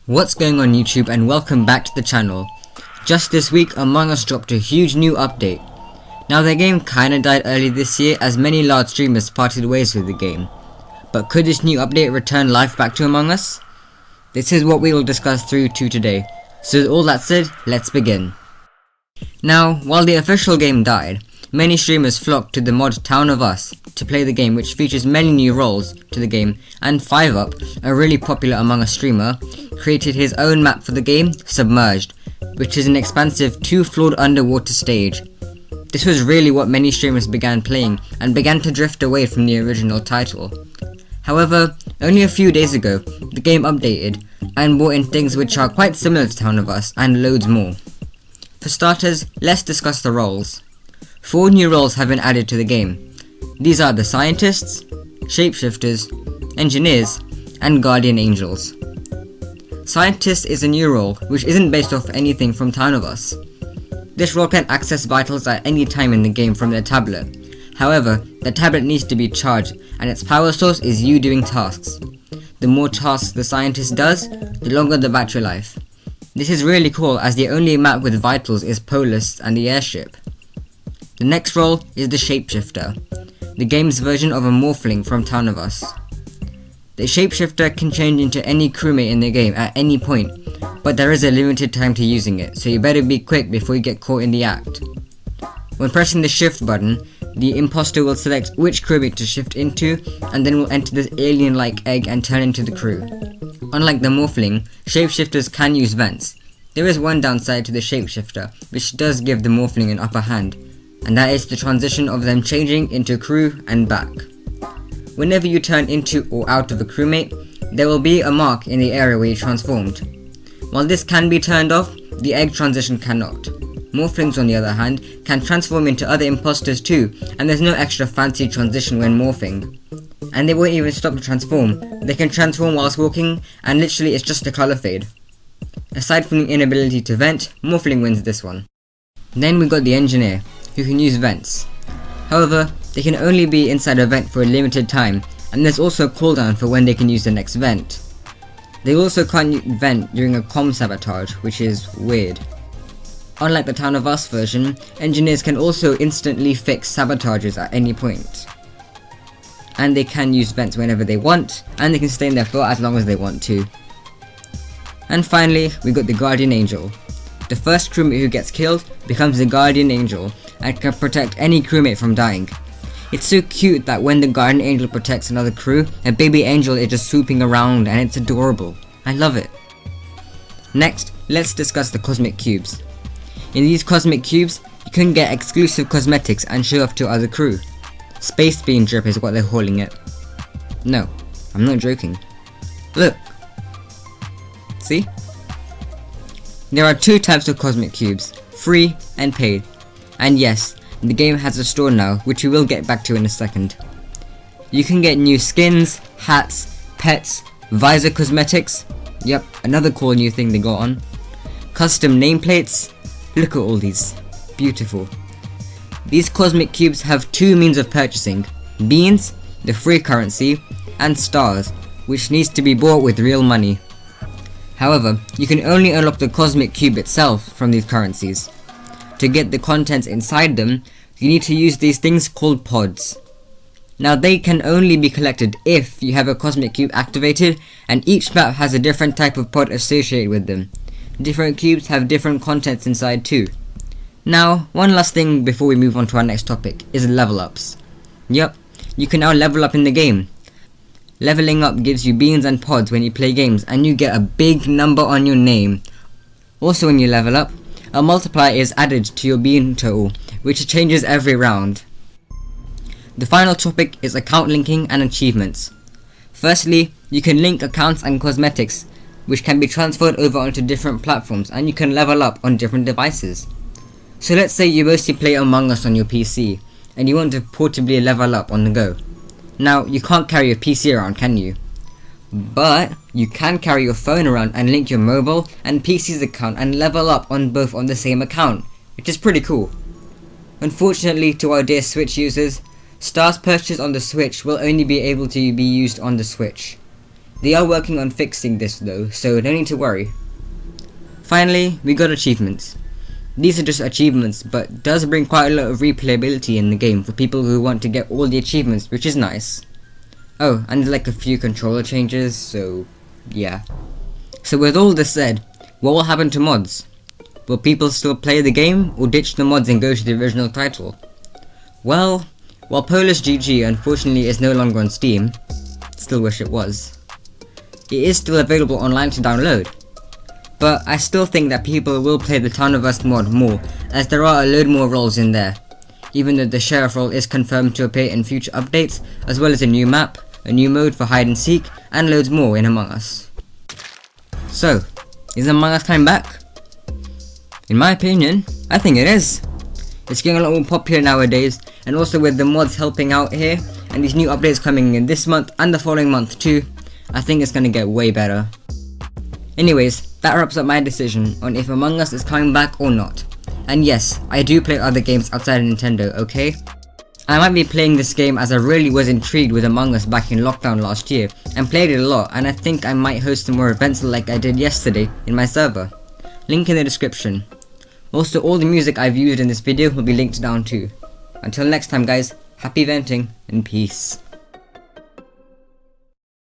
What's going on YouTube, and welcome back to the channel. Just this week, Among Us dropped a huge new update. Now the game kinda died early this year as many large streamers parted ways with the game. But could this new update return life back to Among Us? This is what we will discuss through to today. So with all that said, let's begin. Now, while the official game died, many streamers flocked to the mod Town of Us to play the game, which features many new roles to the game, and 5up, a really popular Among Us streamer, created his own map for the game, Submerged, which is an expansive 2-floored underwater stage. This was really what many streamers began playing and began to drift away from the original title. However, only a few days ago, the game updated and brought in things which are quite similar to Town of Us and loads more. For starters, let's discuss the roles. 4 new roles have been added to the game. These are the Scientists, Shapeshifters, Engineers, and Guardian Angels. Scientist is a new role which isn't based off anything from Town of Us. This role can access vitals at any time in the game from their tablet. However, the tablet needs to be charged and its power source is you doing tasks. The more tasks the Scientist does, the longer the battery life. This is really cool as the only map with vitals is Polis and the airship. The next role is the Shapeshifter, the game's version of a morphling from Town of Us. The Shapeshifter can change into any crewmate in the game at any point, but there is a limited time to using it, so you better be quick before you get caught in the act. When pressing the shift button, the imposter will select which crewmate to shift into, and then will enter this alien-like egg and turn into the crew. Unlike the morphling, shapeshifters can use vents. There is one downside to the shapeshifter, which does give the morphling an upper hand, and that is the transition of them changing into crew and back. Whenever you turn into or out of a crewmate, there will be a mark in the area where you transformed. While this can be turned off, the egg transition cannot. Morphlings, on the other hand, can transform into other imposters too, and there's no extra fancy transition when morphing. And they won't even stop to transform. They can transform whilst walking, and literally it's just a colour fade. Aside from the inability to vent, morphling wins this one. Then we got the Engineer, who can use vents. However, they can only be inside a vent for a limited time, and there's also a cooldown for when they can use the next vent. They also can't vent during a comm sabotage, which is weird. Unlike the Town of Us version, Engineers can also instantly fix sabotages at any point. And they can use vents whenever they want, and they can stay in there for as long as they want to. And finally, we got the Guardian Angel. The first crewmate who gets killed becomes the Guardian Angel and can protect any crewmate from dying. It's so cute that when the Guardian Angel protects another crew, a baby angel is just swooping around and it's adorable. I love it. Next, let's discuss the Cosmic Cubes. In these Cosmic Cubes, you can get exclusive cosmetics and show off to other crew. Space Bean Drip is what they're calling it. No, I'm not joking. Look. See? There are 2 types of Cosmic Cubes, free and paid. And yes, the game has a store now, which we will get back to in a second. You can get new skins, hats, pets, visor cosmetics. Yep, another cool new thing they got on. Custom nameplates. Look at all these. Beautiful. These Cosmic Cubes have 2 means of purchasing. Beans, the free currency, and stars, which needs to be bought with real money. However, you can only unlock the Cosmic Cube itself from these currencies. To get the contents inside them, you need to use these things called pods. Now they can only be collected if you have a Cosmic Cube activated, and each map has a different type of pod associated with them. Different cubes have different contents inside too. Now, one last thing before we move on to our next topic is level ups. Yup, you can now level up in the game. Leveling up gives you beans and pods when you play games, and you get a big number on your name. Also, when you level up, a multiplier is added to your bean total, which changes every round. The final topic is account linking and achievements. Firstly, you can link accounts and cosmetics, which can be transferred over onto different platforms, and you can level up on different devices. So let's say you mostly play Among Us on your PC, and you want to portably level up on the go. Now, you can't carry your PC around, can you? But you can carry your phone around and link your mobile and PC's account and level up on both on the same account, which is pretty cool. Unfortunately, to our dear Switch users, stars purchased on the Switch will only be able to be used on the Switch. They are working on fixing this though, so no need to worry. Finally, we got achievements. These are just achievements, but does bring quite a lot of replayability in the game for people who want to get all the achievements, which is nice. Oh, and like a few controller changes, so yeah. So with all this said, what will happen to mods? Will people still play the game, or ditch the mods and go to the original title? Well, while Polish GG unfortunately is no longer on Steam, still wish it was, it is still available online to download. But I still think that people will play the Town of Us mod more, as there are a load more roles in there, even though the Sheriff role is confirmed to appear in future updates, as well as a new map, a new mode for hide and seek, and loads more in Among Us. So, is Among Us coming back? In my opinion, I think it is. It's getting a lot more popular nowadays, and also with the mods helping out here, and these new updates coming in this month and the following month too, I think it's gonna get way better. Anyways, that wraps up my decision on if Among Us is coming back or not. And yes, I do play other games outside of Nintendo, okay? I might be playing this game as I really was intrigued with Among Us back in lockdown last year, and played it a lot, and I think I might host some more events like I did yesterday in my server. Link in the description. Also, all the music I've used in this video will be linked down too. Until next time guys, happy venting and peace.